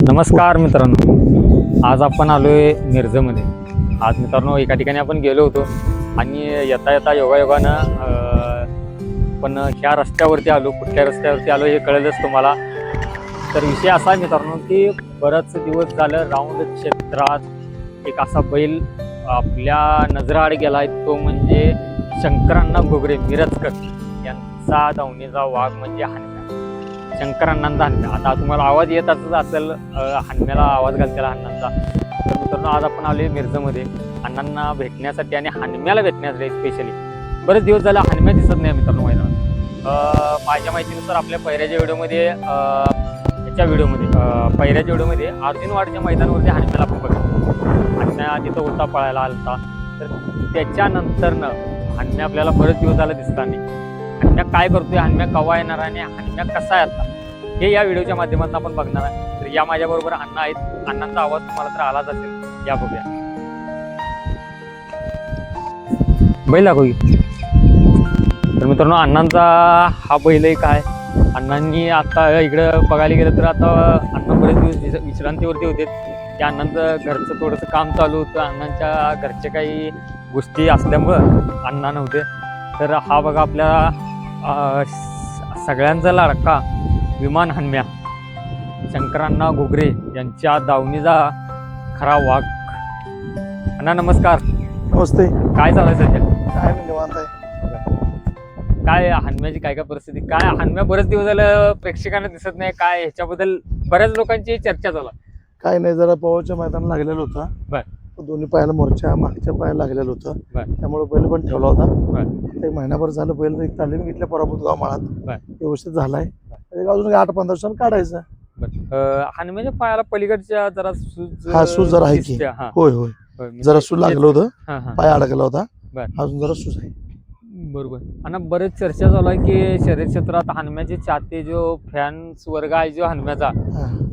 नमस्कार मित्रांनो, आज आपण आलोय मिरजमध्ये. आज मित्रांनो एका ठिकाणी आपण गेलो होतो आणि येता येता योगायोगानं पण ह्या रस्त्यावरती आलो. कुठल्या रस्त्यावरती आलो हे कळलंच तुम्हाला. तर विषय असा आहे मित्रांनो की बराच दिवस झालं राऊंड क्षेत्रात एक असा बैल आपल्या नजराआड गेला आहे, तो म्हणजे शंकरांना घोगरे मिरजकर यांचा धावणीचा वाघ म्हणजे हनुमान. शंकरांना हन्म्या. आता तुम्हाला आवाज येतच असेल, हन्म्याला आवाज घालतेला अण्णांचा. तर मित्रांनो आज आपण आलोय मिरजमध्ये अण्णांना भेटण्यासाठी आणि हन्म्याला भेटण्यासाठी. स्पेशली बरेच दिवस झाले हन्म्या दिसत नाही मित्रांनो मैदानात. माझ्या माहितीनुसार आपल्या पहिऱ्याच्या व्हिडिओमध्ये पहिऱ्याच्या व्हिडिओमध्ये अर्जुनवाडच्या मैदानावरती हन्म्याला आपण बघितलं. हन्म्या तिथं होता, पळायला आलता. तर त्याच्यानंतरनं हन्म्या आपल्याला बरेच दिवस झाला दिसला नाही. हन्म्या काय करतोय, हन्म्या केव्हा येणार आणि हन्म्या कसा आहे आता, हे या व्हिडिओच्या माध्यमातून आपण बघणार आहे. तर या माझ्याबरोबर अण्णा आहेत. अण्णांचा आवाज तुम्हाला तर आलाच असेल, या बघूया. बैल दाखव की. तर मित्रांनो अण्णांचा हा बैल आहे. काय अण्णांनी आता इकडं बघायला गेलं तर आता अण्णा बरेच दिवस विश्रांतीवरती होते. त्या अण्णांचं घरचं थोडंसं काम चालू होतं. अण्णांच्या घरचे काही गोष्टी असल्यामुळं अण्णा नव्हते. तर हा बघा आपल्या सगळ्यांचा लाडका विमान हन्म्या शंकरांना घोगरे यांच्या दावणीचा खरा वाघ. अण्णा नमस्कार. नमस्ते. काय चालू आहे सध्या? काय नाही, निवांत आहे. काय हन्म्याची काय बरिस्थिती, काय हन्म्या बरेच दिवस झालं प्रेक्षकांना दिसत नाही, काय ह्याच्याबद्दल बऱ्याच लोकांची चर्चा चालू. काय नाही, जरा पवाच्या मैदान लागलेलं होतं. बर. दोन्ही पायाला मोर्चा मागच्या पायाला लागलेलं होतं. बर. त्यामुळे बैल पण ठेवला होता. बर. एक महिनाभर झालं बैल एक तालीम घेतल्या पराभूत गाव माळात. बर. व्यवस्थित झालाय. अजून 8-15 दिवसांनी काढायचं. हन्म्याच्या पायाला पलीकडच्या जरा सूज जरा आहे की. होय होय, जरा सूज लागलं होतं, पाय अडकला होता. अजून जरा सूज आहे. बरोबर. आणि बरेच चर्चा चालू आहे की शर्यत क्षेत्रात हन्म्याचे चाहते जो फॅन्स वर्ग आहे जो हन्म्याचा,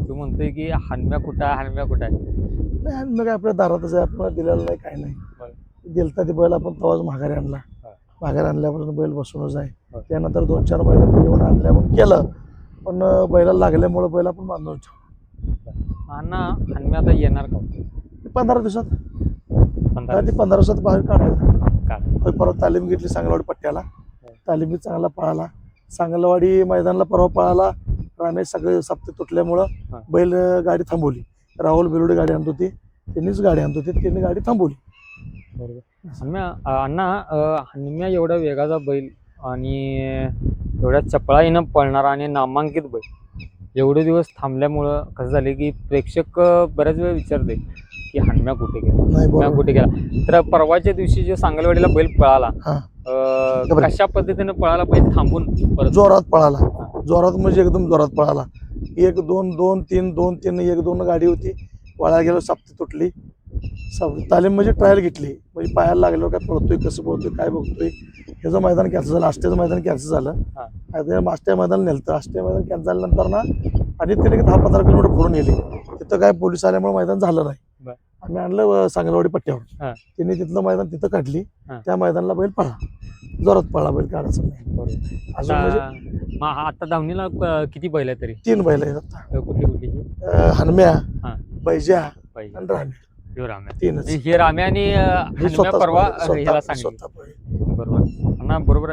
तो म्हणतोय की हन्म्या कुठं आहे, हन्म्या कुठं आहे. नाही, हन्म्या काय आपल्या दारातच आहे, आपल्याला दिलेलं नाही, काय नाही. दिलता ते बैल आपण तवाच माघारी आणला. माघारी आणल्यापासून बैल बसूनच आहे. त्यानंतर 2-4 महिन्यात येऊन आणल्या मग केलं, पण बैलाला लागल्यामुळे बैल आपण बांधून ठेवू. अण्णा हन्म्या आता येणार का? 15 दिवसात. 15 दिवसात बाहेर काढायचं. का? परत तालीम घेतली सांगलवाडी पट्ट्याला. तालीमी चांगला पळाला. सांगलवाडी मैदानाला परवा पळाला. रमेश सगळे सप्ते तुटल्यामुळं बैल गाडी थांबवली. राहुल बेलुडे गाडी आणत होती, त्यांनीच गाडी आणत होती, त्यांनी गाडी थांबवली. बरोबर. अण्णा हन्म्या एवढा वेगाचा बैल आणि एवढ्या चपळाईनं पळणारा आणि नामांकित बैल एवढे दिवस थांबल्यामुळं कसं झाले की प्रेक्षक बऱ्याच वेळ विचारते की हन्म्या कुठे गेला. तर परवाच्या दिवशी जो सांगलवाडीला बैल पळाला, कशा पद्धतीने पळाला बैल थांबून? परत जोरात पळाला. जोरात म्हणजे एकदम जोरात पळाला. 1-2, 2-3, 2-3, 1-2 गाडी होती. पळायला गेलो, सप्ती तुटली. तालीम म्हणजे ट्रायल घेतली, म्हणजे पायाला लागल्यावर काय पळतोय, कसं पळतोय, काय बघतोय. ह्याचं मैदान कॅन्सल झालं, आष्ट्याचं मैदान कॅन्सल झालं. आष्ट्या मैदान नेलं. आष्ट्या मैदान कॅन्सल झाल्यानंतर ना आणि तिने 10-15 किलोमीटर फिरून गेले. तिथं काय पोलीस आल्यामुळे मैदान झालं नाही. आम्ही आणलं सांगलवाडी पट्ट्यावर. तिने तिथलं मैदान तिथं काढली. त्या मैदानाला बैल पळा, जोरात पळा, बैल काढायचं नाही. अजून म्हणजे आता धावणीला किती बैल आहे तरी? 3 बैल आहेत आता. कुठली? हन्म्या, बैजा आणि राम्या. हे राम्या आणि परवा ह्याला सांगितलं. बरोबर. बरोबर.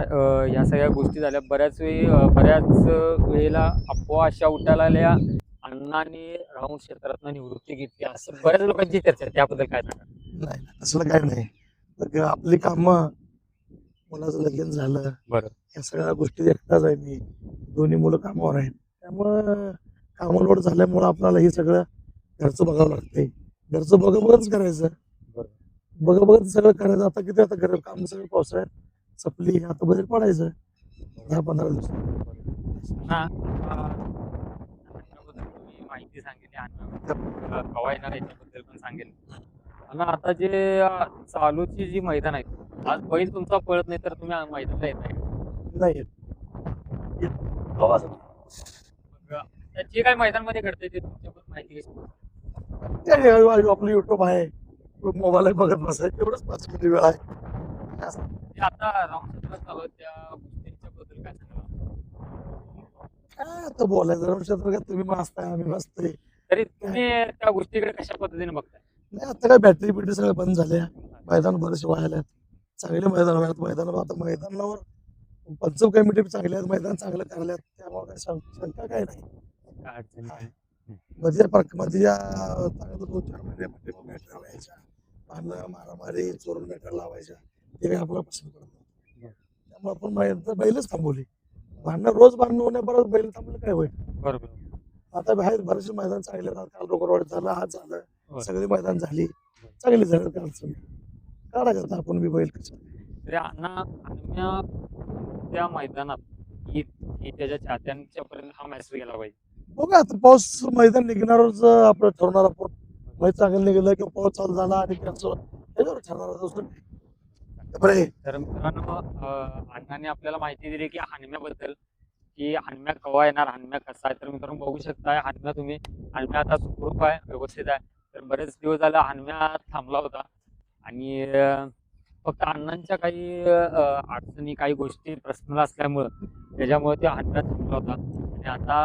ह्या सगळ्या गोष्टी झाल्या. बऱ्याच वेळेला अफवा अशा उठायला आल्या, अण्णांनी राहून क्षेत्रात निवृत्ती घेतली, असं बऱ्याच लोकांची चर्चा. त्याबद्दल काय सांगा? नाही, असलं काय नाही. आपली कामं, मुलाचं लगीन झालं, बरं, या सगळ्या गोष्टी एकटाच आहे. मी 2 मुलं कामावर आहेत, त्यामुळं कामालोड झाल्यामुळं आपल्याला हे सगळं घरचं बघावं लागतंय. घरचं बघतच करायचं, बघत सगळं करायचं. आता किती आता घर काम सगळं पावसाळ्यात सपली, आता बजेट पडायचं 10-15 दिवस. माहिती सांगितली, कवा येणार याच्याबद्दल पण सांगेल. आणि आता जे चालूची जी मैदान आहेत, आज बैल तुमचा पळत नाही तर तुम्ही मैदानाला येत नाही. जे काय मैदान मध्ये घडतंय ते तुमच्याबद्दल माहिती आपलं युट्यूब आहे, मोबाईल बघत बसायचं, एवढंच 5 मिनिट वेळ आहे. आता रामचंद्र चालू त्या गोष्टींच्याबद्दल काय सांगा? काय आता बोलायचं, तुम्ही मस्त आहे, आम्ही मस्त आहे. तरी तुम्ही त्या गोष्टीकडे कशा पद्धतीने बघताय? नाही आता काय बॅटरी बिटरी सगळ्या बंद झाल्या, मैदान बरेचसे व्हायला चांगले मैदान व्हायला मैदानावर आता मैदानावर पंच कमिटी चांगले आहेत, मैदान चांगलं करायला त्यामुळे काय शंका काय नाही. काय अडचण नाही. मध्ये या चांगलं 2-4 महिन्यामध्ये बॅटरी लावायच्या, भांडणं मारामारी चोरून बॅटरी लावायच्या, ते काही आपल्याला पसंत पडत नाही. त्यामुळे आपण बैलच थांबवली. रोज भांडणं होण्या बरं बैल थांबलं काय होईल. बरोबर. आता बाहेर बरेचसे मैदान चांगले आहेत. काल रोकरवाडी झालं, आज झालं, होय. सगळी मैदान झाली चांगली झाली. काढायचं आपण बी बैल कसं. तरी अण्णा त्या मैदानात ही त्याच्या चाहत्यांच्या पर्यंत हा मेसेज गेला पाहिजे. बघा आता पाऊस मैदान निघणारच आपलं ठरवणार आपण. मैदान चांगलं निघालं किंवा पाऊस चालू झाला आणि त्याच्यावर ठरणार दुसरं नाही. बरं तर मित्रांनो अण्णांनी आपल्याला माहिती दिली की हनम्याबद्दल, की हनम्या केव्हा येणार, हनम्या कसा आहे. तर मित्रांनो बघू शकताय हनम्या तुम्ही, हनम्या आता सुखरूप आहे, व्यवस्थित आहे. तर बरेच दिवस झाला हनम्या थांबला होता आणि फक्त अण्णांच्या काही अडचणी, काही गोष्टी पर्सनल असल्यामुळं त्याच्यामुळे ते हनम्या थांबला होता. आणि आता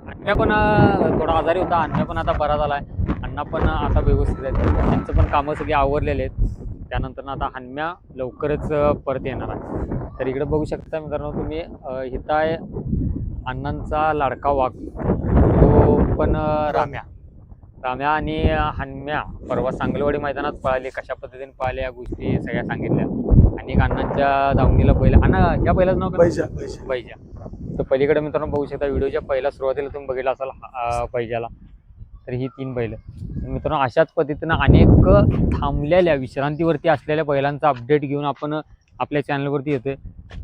हनम्या पण थोडा आजारी होता, हनम्या पण आता बरा झाला आहे. अण्णा पण आता व्यवस्थित आहेत, त्यांचं पण कामं सगळी आवरलेले आहेत. त्यानंतर आता हनम्या लवकरच परत येणार आहे. तर इकडे बघू शकता मित्रांनो तुम्ही, इथं आहे अण्णांचा लाडका वाघ, तो पण राम्या आणि हनम्या परवा सांगलवाडी मैदानात पळाले, कशा पद्धतीने पळाले या गोष्टी सगळ्या सांगितल्या. आणि अण्णांच्या दावणीला बैल, अण्णा या बैलाचं नाव काय? बैजा. तर पलीकडे मित्रांनो बघू शकता, व्हिडिओच्या पहिल्या सुरुवातीला तुम्ही बघितला असाल बैजाला. तर ही 3 बैल मित्रांनो, अशाच पद्धतीनं अनेक थांबलेल्या विश्रांतीवरती असलेल्या बैलांचा अपडेट घेऊन आपण आपल्या चॅनलवरती येतोय.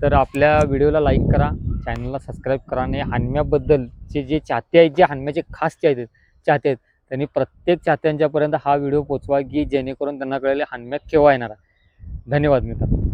तर आपल्या व्हिडिओला लाईक करा, चॅनलला सबस्क्राईब करा. आणि हनम्याबद्दलचे जे चाहते आहेत, जे हनम्याचे खास चाहते आहेत, त्यांनी प्रत्येक चाहत्यांच्यापर्यंत हा व्हिडिओ पोचवा, की जेणेकरून त्यांना कळेल हनम्या केव्हा येणार आहे. धन्यवाद मित्रांनो.